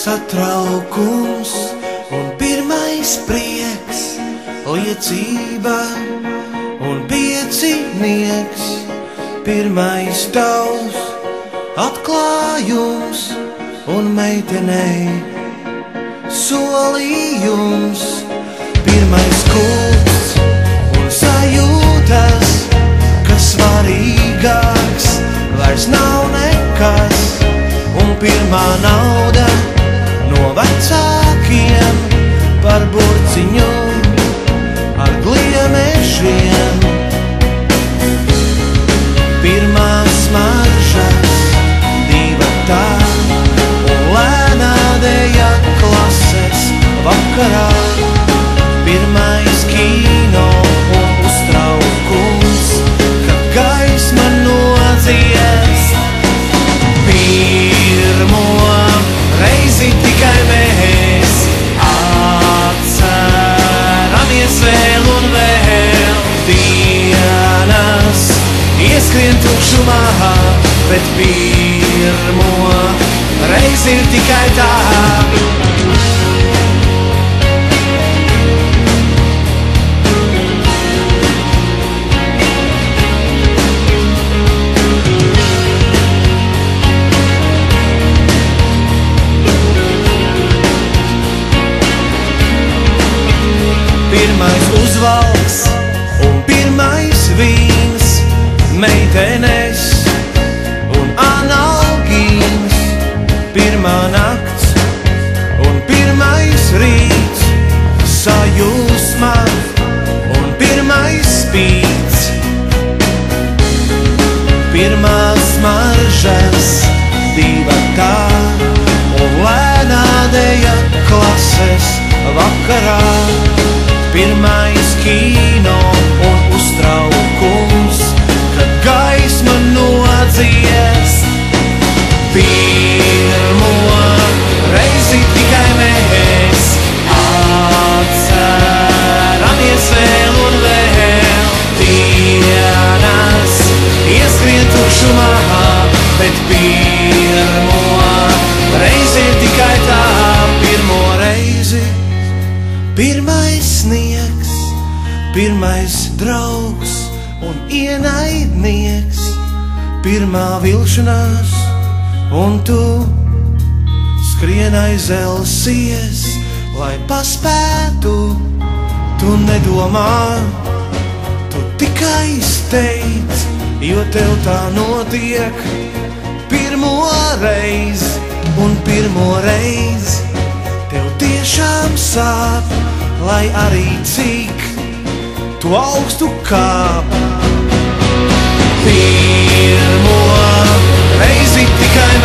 satraukums un pirmais prieks, liecība un piecinieks, pirmais tavs atklājums un meitenei solījums, pirmais kults un sajūtas, kas svarīgāks vairs nav nekas, un pirmā nauda no vecākiem par burciņu ar gliemešiem. Pirmās smaržas divatā un lēnā deja klases vakarā. Pirmais kino un uztraukums, kad gaisma nodzies. Pirmo reizi tikai mēs atceramies vēl un vēl. Dienas ieskrien tukšumā, bet pirmo reizi ir tikai tā. Pirmais uzvalks un pirmais vīns, meitenes un analgīns. Pirmā nakts un pirmais rīts, sajūsma un pirmais spīts. Pirmās smaržas divatā un lēnā deja klases vakarā. Pirmais kino un uztraukums, kad gaisma nodzies. Pirmo reizi tikai mēs atceramies vēl un vēl. Dienas ieskrien tukšumā, bet pirmo reizi ir tikai tā. Pirmo reizi, pirmais sniegs, pirmais draugs un ienaidnieks, pirmā vilšanās, un tu skrien aiz elsies, lai paspētu. Tu nedomā, tu tikai steidz, jo tev tā notiek pirmo reizi, un pirmo reizi tev tiešām sāp, lai arī cik tu augstu kāp. Pirmo reizi tikai